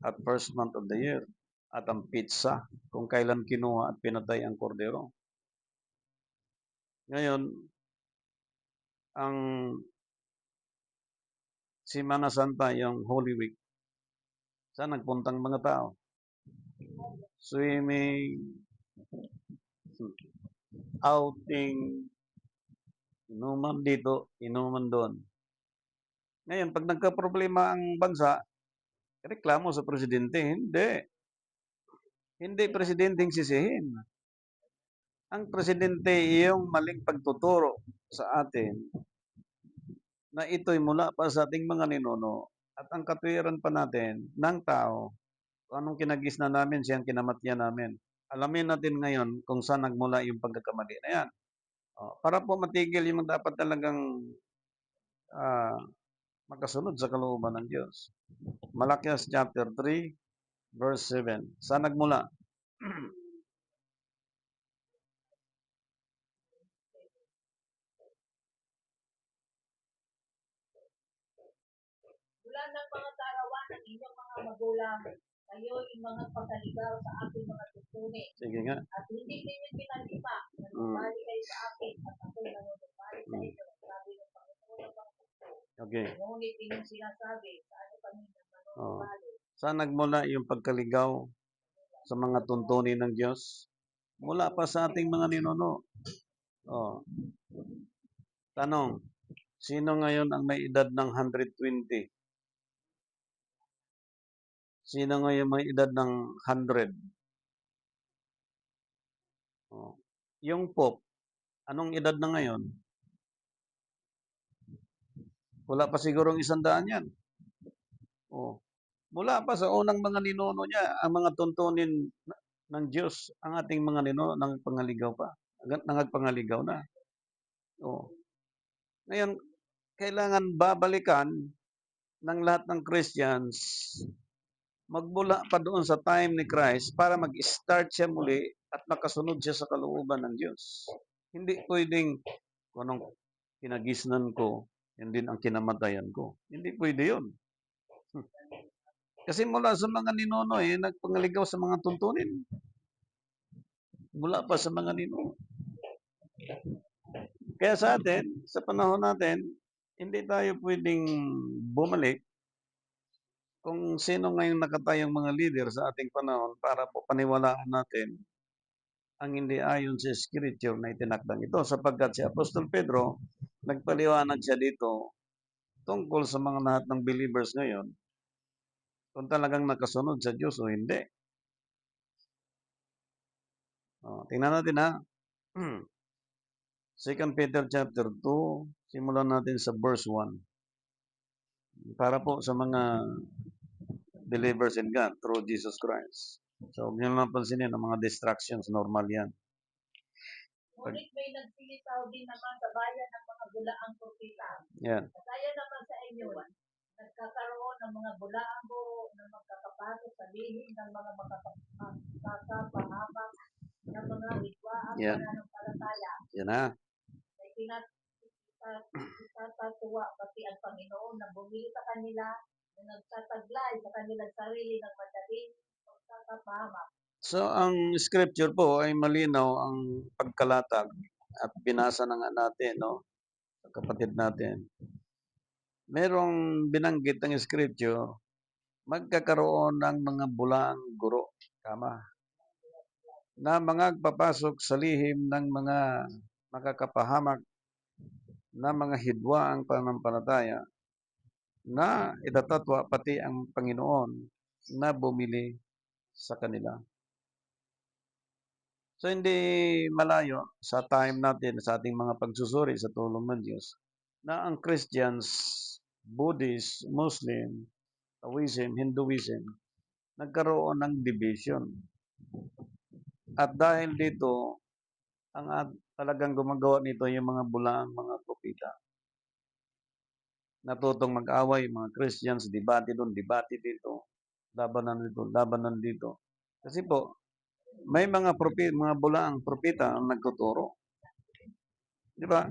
[SPEAKER 1] at first month of the year. At ang pizza, kung kailan kinuha at pinatay ang kordero. Ngayon, ang Semana Santa, yung Holy Week, saan nagpuntang mga tao? Swimming, outing, inuman dito, inuman doon. Ngayon, pag nagka-problema ang bansa, reklamo sa presidente. Hindi presidenteng sisihin. Ang presidente yung maling pagtuturo sa atin na ito'y mula pa sa ating mga ninuno At ang katwiran pa natin ng tao, kung anong kinagisnan namin, siyang kinamatyan namin. Alamin natin ngayon kung saan nagmula yung pagkakamali na yan. Para po matigil yung dapat talagang makasunod sa kalooban ng Diyos. Malakias chapter 3, verse 7. Saan nagmula?
[SPEAKER 2] Mula ng mga karawan ng inyong mga magulang, kayo yung mga pagkaligaw sa aking mga tuntunin.
[SPEAKER 1] Sige nga.
[SPEAKER 2] At hindi ninyo pinalima, nagbali kayo sa akin, at ako'y nanunumbali sa inyo, sabi ng Panginoon ng mga tukso.
[SPEAKER 1] Okay.
[SPEAKER 2] Ngunit inyong sinasabi, sa ano kami nanunumbali?
[SPEAKER 1] Saan nagmula yung pagkaligaw sa mga tuntunin ng Diyos? Mula pa sa ating mga ninuno. Tanong, sino ngayon ang may edad ng 120? Sino ngayon may edad ng 100? Yung Pope, anong edad na ngayon? Wala pa sigurong 100 yan. Mula pa sa unang mga ninuno niya, ang mga tuntunin ng Diyos, ang ating mga ninuno nang pangaligaw pa. Nangagpangaligaw na. Ngayon, kailangan babalikan ng lahat ng Christians magmula pa doon sa time ni Christ para mag-start siya muli at makasunod siya sa kalooban ng Diyos. Hindi pwedeng kung anong kinagisnan ko, yun din ang kinamatayan ko. Hindi pwede yun. Kasi mula sa mga ninuno nagpangaligaw sa mga tuntunin. Mula pa sa mga ninuno. Kaya sa atin, sa panahon natin, hindi tayo pwedeng bumalik kung sino ngayong nakatayong mga leader sa ating panahon para po paniwalaan natin ang hindi ayon sa scripture na itinakdang ito. Sapagkat si Apostol Pedro, nagpaliwanag siya dito tungkol sa mga lahat ng believers ngayon kung talagang nakasunod sa Diyos o hindi. Tingnan natin ha. 2 Peter chapter 2, simulan natin sa verse 1. Para po sa mga believers in God through Jesus Christ. So, huwag nyo lang pansinin ang mga distractions, normal yan.
[SPEAKER 2] Ngunit may nagsilitaw din naman sa bayan ng mga bulaang propeta.
[SPEAKER 1] Yan.
[SPEAKER 2] Kaya naman sa inyo, nagkakaroon ng mga bulaang guro na magkakapasok sa lihim ng mga makakapahamak ng mga hidwaang pananampalataya.
[SPEAKER 1] Yan na.
[SPEAKER 2] May pinatatuwa pati ang Panginoon na bumili sa kanila na nagtataglay sa kanilang sarili ng madaling magkakapahamak.
[SPEAKER 1] So, ang scripture po ay malinaw ang pagkalatag at binasa na nga natin, kapatid natin. Merong binanggit ng scripture, magkakaroon ng mga bulaang guro, na magpapasok sa lihim ng mga makakapahamak na mga hidwaang pananampalataya na itatatwa pati ang Panginoon na bumili sa kanila. So, hindi malayo sa time natin, sa ating mga pagsusuri sa tulong ng Diyos, na ang Christians, Buddhist, Muslim, Taoism, Hinduism, nagkaroon ng division. At dahil dito, ang talagang gumagawa nito yung mga bulaang mga propeta. Natutong mag-away yung mga Christians, debate doon, debate dito, labanan dito. Kasi po, may mga bulaang propeta ang nagtuturo. Di ba?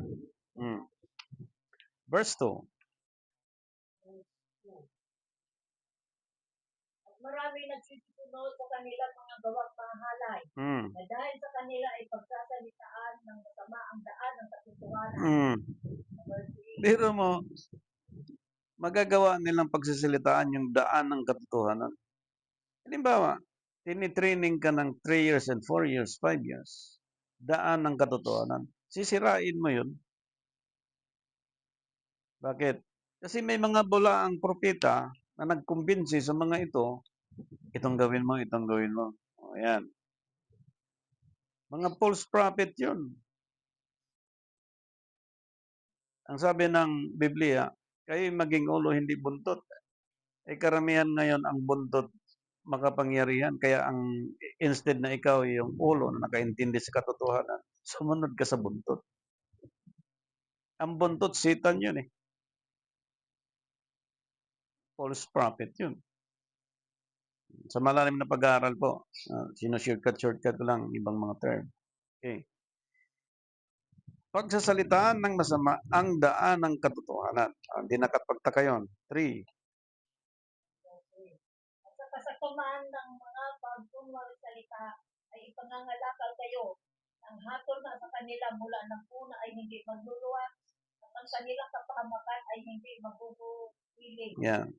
[SPEAKER 1] Verse 2.
[SPEAKER 2] At marami nagsisunod sa kanilang mga gawang mahalay. Na dahil sa kanila ay pagsasalitaan ng masama ang daan ng katotohanan.
[SPEAKER 1] Pero mo, magagawa nilang pagsasalitaan yung daan ng katotohanan. Halimbawa, tinitraining ka ng 3 years and 4 years, 5 years. Daan ng katotohanan. Sisirain mo yun. Bakit? Kasi may mga bulaang propeta na nagkumbinsi sa mga ito, itong gawin mo, itong gawin mo. Ayan. Mga false prophet yun. Ang sabi ng Biblia, kayo maging ulo, hindi buntot. karamihan ngayon ang buntot makapangyarihan, kaya instead na ikaw yung ulo na nakaintindi sa katotohanan, sumunod ka sa buntot. Ang buntot, Satan yun eh. False prophet yun. Sa malalim na pag-aaral po, shortcut ko lang ibang mga term. Okay. Pagsasalitaan ng masama ang daan ng katotohanan. Hindi nakapagtaka yun. 3.
[SPEAKER 2] At sa kasamaan ng mga pagtunwang salita ay ipangangalakal kayo. Ang hatol na sa kanila mula ng una ay hindi magluluwa at ang kanilang kapahamakan ay hindi mabubuwiling.
[SPEAKER 1] Yan.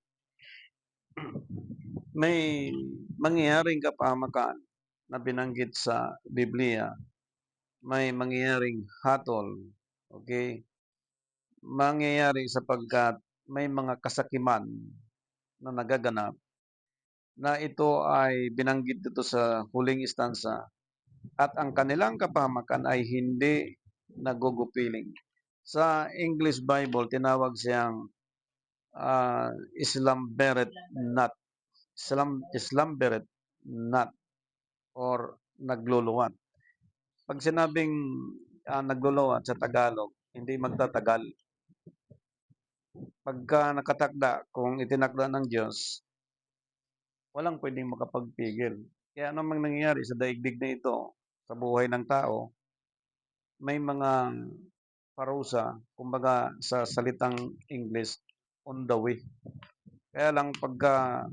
[SPEAKER 1] May mangyayaring kapahamakan na binanggit sa Biblia. May mangyayaring hatol. Okay? Mangyayari sapagkat may mga kasakiman na nagaganap na ito ay binanggit dito sa huling istansa at ang kanilang kapahamakan ay hindi nagugupiling. Sa English Bible, tinawag siyang slumbereth not. Slumbereth not or nagluluwat. Pag sinabing nagluluwat sa Tagalog, hindi magtatagal. Pagka nakatakda, kung itinakda ng Diyos, walang pwedeng makapagpigil. Kaya anong nangyayari sa daigdig na ito, sa buhay ng tao, may mga parusa, kumbaga sa salitang English, on the way. Kaya lang pagka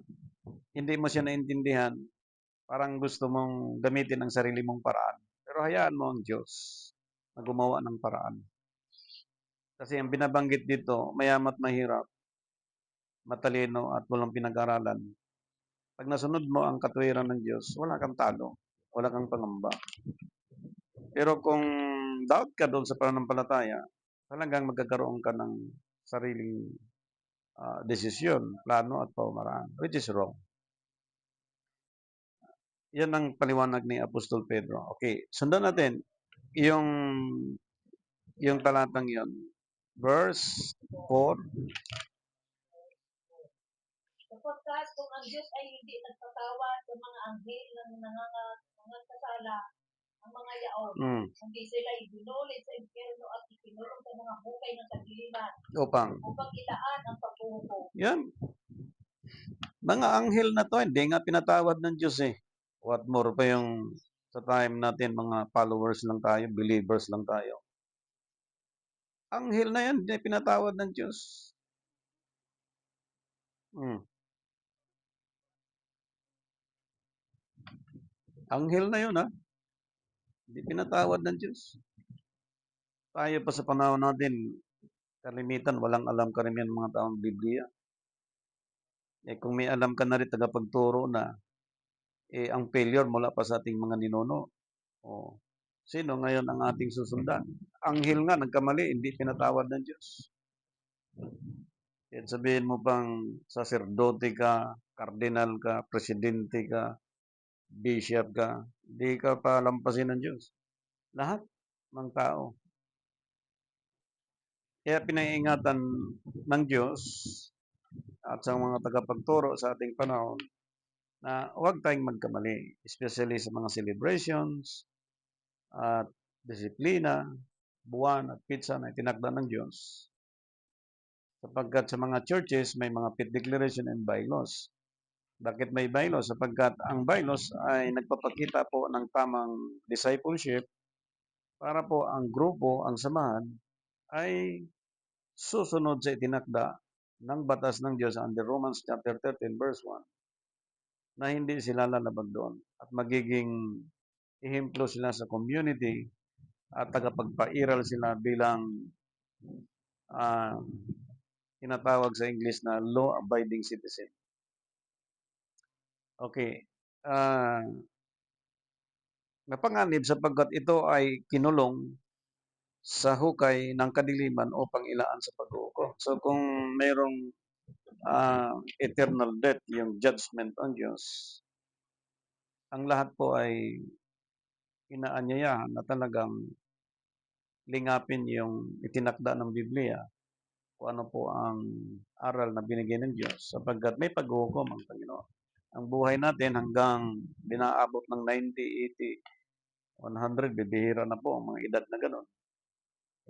[SPEAKER 1] hindi mo siya naintindihan, parang gusto mong gamitin ang sarili mong paraan. Pero hayaan mo ang Diyos na gumawa ng paraan. Kasi ang binabanggit dito, mayamat mahirap, matalino at walang pinag-aralan. Pag nasunod mo ang katwiran ng Diyos, wala kang talo, wala kang pangamba. Pero kung doubt ka doon sa pananampalataya, talagang magkakaroon ka ng sariling desisyon, plano at pamamaraan, which is wrong. Yan ang paliwanag ni Apostol Pedro. Okay, sundan natin yung talatang yon. Verse 4.
[SPEAKER 2] Sapagkat kung ang Diyos ay hindi nagpatawad sa mga anghel ng nangangasala ang mga yaon, hindi sila ibinulit sa impyerno at ikinulong sa mga bukay ng kadiliman upang ilaan ang pagbubuko.
[SPEAKER 1] Yan. Mga anghel na to, hindi nga pinatawad ng Diyos eh. What more pa yung sa time natin, mga followers lang tayo, believers lang tayo. Anghel na yan, hindi pinatawad ng Diyos. Anghel na yun, ha? Hindi pinatawad ng Diyos. Tayo pa sa panahon natin, kalimitan, walang alam karamihan mga taong Biblia. Kung may alam ka na rin, tagapagturo na, ang failure mula pa sa ating mga ninuno. Sino ngayon ang ating susundan? Anghel nga, nagkamali, hindi pinatawad ng Diyos. Yan sabihin mo pang saserdote ka, kardinal ka, presidente ka, bishop ka, hindi ka palampasin ng Diyos. Lahat ng tao. Kaya pinaiingatan ng Diyos at sa mga tagapagturo sa ating panahon na huwag tayong magkamali, especially sa mga celebrations at disiplina, buwan at pizza na itinakda ng Diyos. Sapagkat sa mga churches, may mga faith declaration and bylaws. Bakit may bylaws? Sapagkat ang bylaws ay nagpapakita po ng tamang discipleship para po ang grupo, ang samahan, ay susunod sa itinakda ng batas ng Diyos under Romans chapter 13 verse 1 na hindi sila lalabag doon at magiging ehemplo sila sa community at tagapagpairal sila bilang tinatawag sa English na law-abiding citizen. Okay. Napanganib sapagkat ito ay kinulong sa hukay ng kadiliman upang ilaan sa pag-uuko. So kung mayroong eternal death, yung judgment on Diyos, ang lahat po ay inaanyayahan na talagang lingapin yung itinakda ng Biblia kung ano po ang aral na binigay ng Diyos sapagkat may paghuhukom ang Panginoon. Ang buhay natin hanggang binaabot ng 90, 80, 100, bibihira na po ang mga edad na gano'n.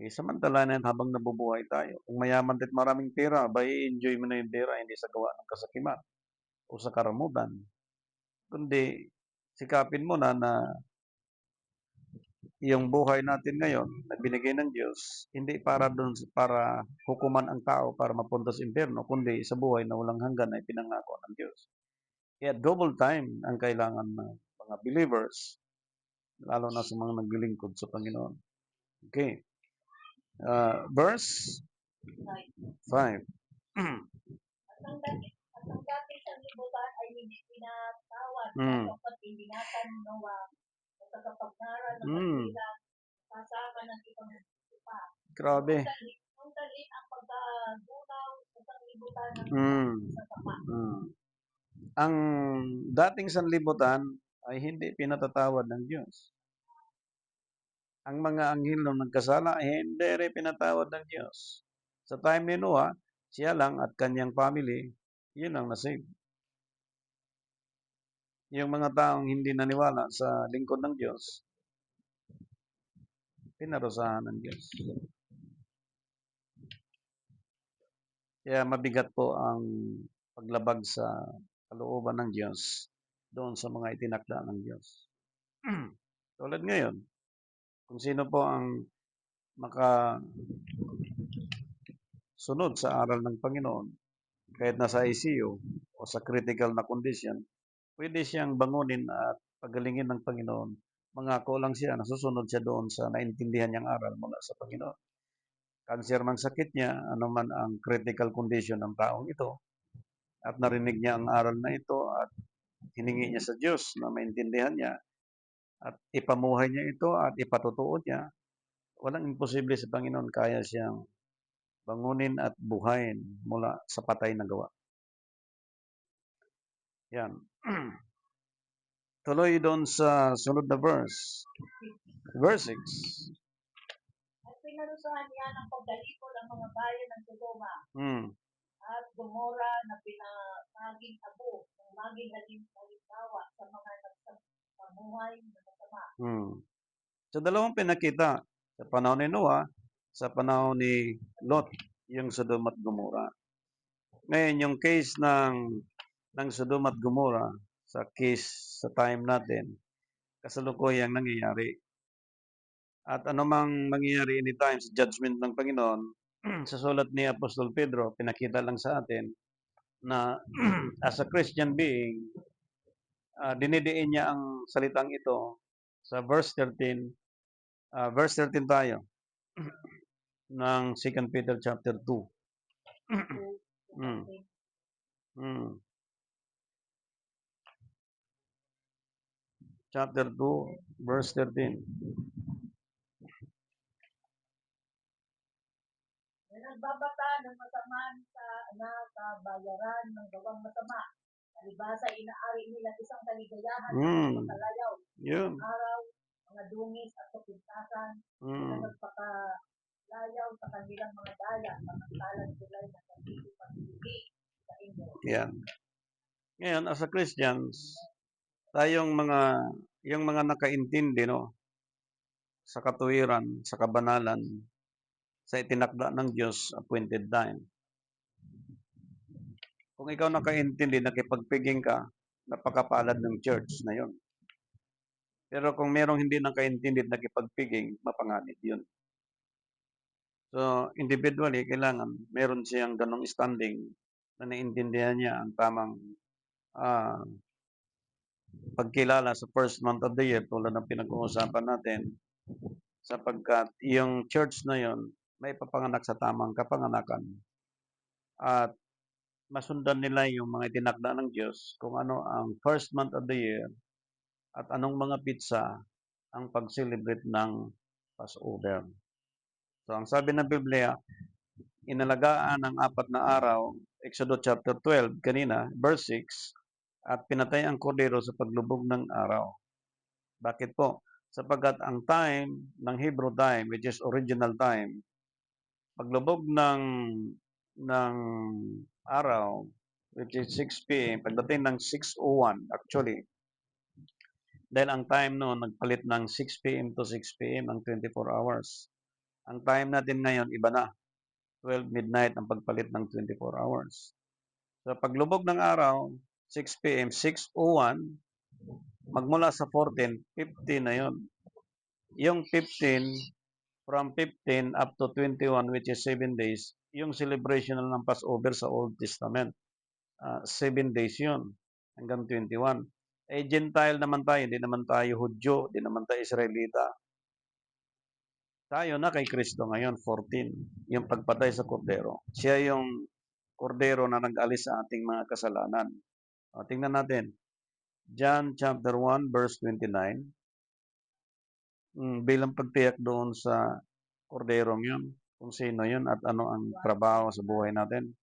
[SPEAKER 1] Samantala na habang nabubuhay tayo. Kung mayaman at maraming pera, enjoy mo na yung pera, hindi sa gawa ng kasakiman o sa karamutan. Kundi, sikapin mo na yung buhay natin ngayon na binigay ng Diyos, hindi para para hukuman ang tao para mapunta sa impyerno, kundi sa buhay na walang hanggan na ipinangako ng Diyos. Kaya double time ang kailangan ng mga believers, lalo na sa mga naglilingkod sa Panginoon. Okay. Verse 5.
[SPEAKER 2] At ang dati sa libutan ay hindi pinatawad dapat ibinatan ng Noah sa tagapagnaran ng kanila kasama ng ibang pa.
[SPEAKER 1] Grabe.
[SPEAKER 2] Nung dalhin ang pagkadunaw sa sanglibutan ng sa tapa.
[SPEAKER 1] Ang dating sanlibutan ay hindi pinatatawad ng Diyos. Ang mga anghel nung nagkasala, hindi rin pinatawad ng Diyos. Sa time ni Noah, siya lang at kanyang family, yun ang nasave. Yung mga taong hindi naniwala sa lingkod ng Diyos, pinarusahan ng Diyos. Kaya mabigat po ang paglabag sa kalooban ng Diyos doon sa mga itinakda ng Diyos. Tulad ngayon, kung sino po ang makasunod sa aral ng Panginoon, kahit nasa ICU o sa critical na condition, pwede siyang bangunin at pagalingin ng Panginoon. Mangako lang siya, nasusunod siya doon sa naintindihan niyang aral mula sa Panginoon. Cancer man sakit niya, anuman ang critical condition ng taong ito, at narinig niya ang aral na ito at hiningi niya sa Diyos na maintindihan niya at ipamuhay niya ito at ipatutuo niya, walang imposible sa Panginoon, kaya siyang bangunin at buhayin mula sa patay na gawa. Yan. Tuloy doon sa sunod na verse. Verse 6.
[SPEAKER 2] At pinarusahan niya ng pagdalipol ang mga bayan ng Sodoma at Gomora na pinamaging abo ng maging naging halimbawa sa mga nagsamuhay na masama.
[SPEAKER 1] So, dalawang pinakita. Sa panahon ni Noah, sa panahon ni Lot, yung Sodoma at Gomora. Ngayon, yung case ng Sodoma at Gomora, sa case sa time natin, kasalukuyang nangyayari. At anumang mangyayari anytime sa judgment ng Panginoon, sa sulat ni Apostol Pedro, pinakita lang sa atin na as a Christian being, dinidiin niya ang salitang ito sa verse 13. Verse 13 tayo ng 2 Peter chapter 2. Chapter 2, verse 13.
[SPEAKER 2] Nagbabata ng masama sa nakabayaran ng gawang masama. Palibasa, inaari nila isang kaligayahan ng makalayaw.
[SPEAKER 1] Yun.
[SPEAKER 2] Araw, mga dungis at kapintasan na nagpakalayaw sa kanilang mga daya, samantalang sila'y nakasili pag-ibig sa inyo.
[SPEAKER 1] Yan. Ngayon, as a Christians, tayong yung mga nakaintindi, no, sa katuwiran, sa kabanalan, sa itinakda ng Diyos, appointed time. Kung ikaw nakaintindi, nakipagpiging ka, napakapalad ng church na yon. Pero kung merong hindi nakaintindi, nakipagpiging, mapanganib yun. So, individually, kailangan meron siyang ganong standing na naintindihan niya ang tamang pagkilala sa first month of the year, tulad ng pinag-uusapan natin, sapagkat yung church na yon may papanganak sa tamang kapanganakan at masundan nila yung mga itinakda ng Diyos kung ano ang first month of the year at anong mga pizza ang pag-celebrate ng Passover. So, ang sabi ng Biblia, inalagaan ang 4 na araw, Exodus chapter 12, kanina, verse 6, at pinatay ang kordero sa paglubog ng araw. Bakit po? Sapagkat ang time ng Hebrew time, which is original time, paglubog ng araw, which is 6 p.m., pagdating ng 6:01, actually, dahil ang time noon, nagpalit ng 6 p.m. to 6 p.m. ang 24 hours. Ang time natin ngayon, iba na. 12 midnight ang pagpalit ng 24 hours. So, paglubog ng araw, 6 p.m., 6:01, magmula sa 14, 15 na yon. Yung 15, from 15 up to 21, which is 7 days, yung celebration ng Passover sa Old Testament. 7 days yun, hanggang 21. Eh, Gentile naman tayo, hindi naman tayo Hudyo, hindi naman tayo Israelita. Tayo na kay Kristo ngayon, 14, yung pagpatay sa kordero. Siya yung kordero na nag-alis sa ating mga kasalanan. Tingnan natin. John chapter 1, verse 29. Bilang pagtiyak doon sa korderong yun, kung sino yun at ano ang trabaho sa buhay natin.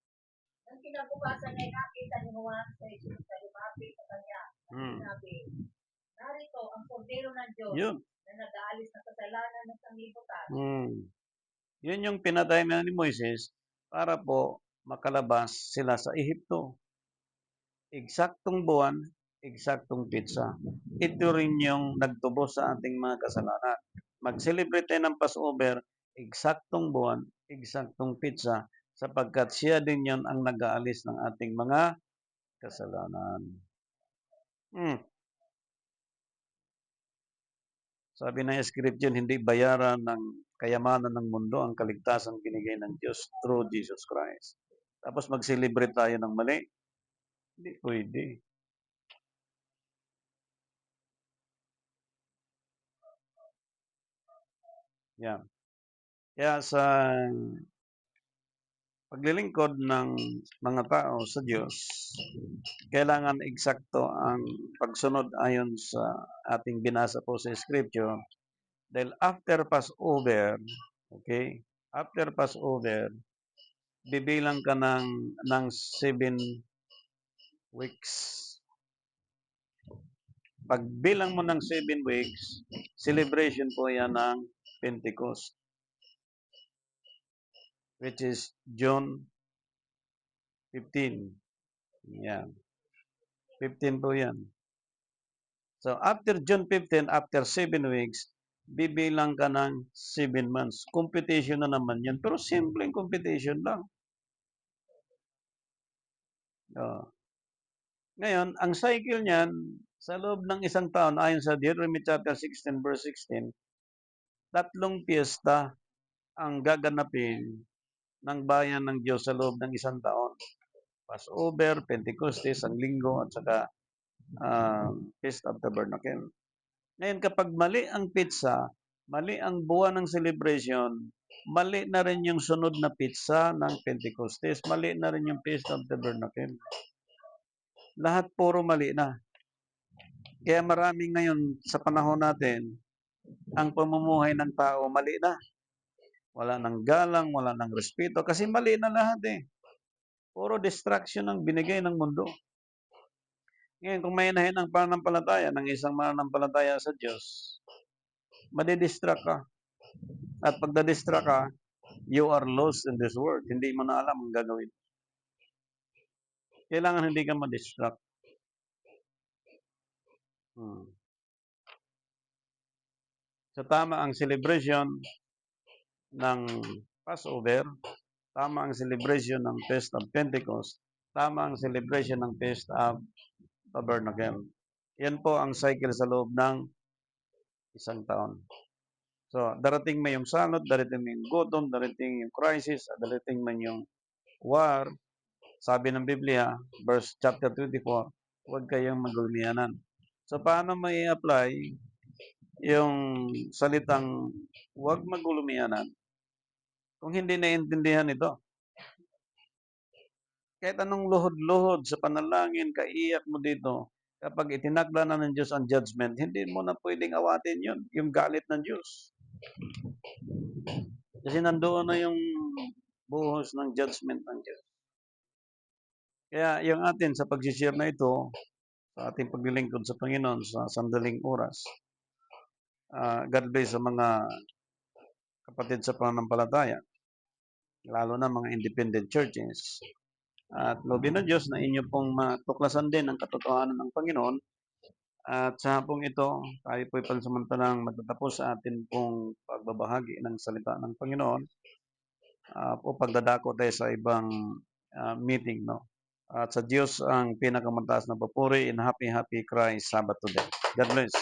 [SPEAKER 2] Ang kinabukasan ay nakita ni Juan sa Jesus na lumapit sa kanya. Sabi, narito ang kordero ng Diyos na nag-aalis ng kasalanan ng sanglibutan.
[SPEAKER 1] Yun yung pinatay ni Moises para po makalabas sila sa Ehipto. Eksaktong buwan, eksaktong pitsa. Ito rin yung nagtubos sa ating mga kasalanan. Mag-celebrate tayo ng Passover, eksaktong buwan, eksaktong pitsa, sapagkat siya din yon ang nag-aalis ng ating mga kasalanan. Sabi ng Scripture, hindi bayaran ng kayamanan ng mundo ang kaligtasang binigay ng Diyos through Jesus Christ. Tapos mag-celebrate tayo ng mali? Hindi pwede. Yan. Kaya sa paglilingkod ng mga tao sa Diyos, kailangan eksakto ang pagsunod ayon sa ating binasa po sa Scripture. Dahil after Passover, okay, after Passover, bibilang ka ng 7 weeks. Pagbilang mo ng 7 weeks, celebration po yan ng Pentecost, which is June 15. Yan. 15 po yan. So, after June 15, after 7 weeks, bibilang ka ng 7 months. Competition na naman yan. Pero simpleng competition lang. Ngayon, ang cycle niyan, sa loob ng isang taon, ayon sa Deuteronomy chapter 16, verse 16, 3 piyesta ang gaganapin ng bayan ng Diyos sa loob ng isang taon. Passover, Pentecostes, ang linggo, at saka Feast of Tabernacle. Ngayon, kapag mali ang pizza, mali ang buwan ng celebration, mali na rin yung sunod na pizza ng Pentecostes, mali na rin yung Feast of Tabernacle. Lahat puro mali na. Kaya marami ngayon sa panahon natin, ang pamumuhay ng tao mali na. Wala nang galang, wala nang respeto, kasi mali na lahat eh. Puro distraction ang binigay ng mundo. Ngayon, kung may inahin ang pananampalataya ng isang mananampalataya sa Diyos, madidistract ka. At pag na-distract ka, you are lost in this world. Hindi mo na alam ang gagawin. Kailangan hindi ka ma-distract. So, tama ang celebration ng Passover, tama ang celebration ng Feast of Pentecost, tama ang celebration ng Feast of Tabernacle. Yan po ang cycle sa loob ng isang taon. So, darating man yung salot, darating man yung gutom, darating yung crisis, darating man yung war. Sabi ng Biblia, verse chapter 24, huwag kayong magumianan. So, paano may apply yung salitang huwag magulumianan kung hindi naiintindihan ito? Kahit anong luhod-luhod sa panalangin, kaiyak mo dito, kapag itinakda na ng Diyos ang judgment, hindi mo na pwedeng awatin yun, yung galit ng Diyos. Kasi nandoon na yung buhos ng judgment ng Diyos. Kaya yung atin sa pag-share na ito, sa ating paglilingkod sa Panginoon sa sandaling oras, God bless sa mga kapatid sa pananampalataya. lalo na mga independent churches. At loobin ng Diyos na inyo pong matuklasan din ang katotohanan ng Panginoon. At sa hapong ito, tayo po'y pansamantalang magtatapos sa atin pong pagbabahagi ng salita ng Panginoon o pagdadako tayo sa ibang meeting, no? At sa Diyos ang pinakamataas na papuri, and happy Christ Sabbath today. God bless.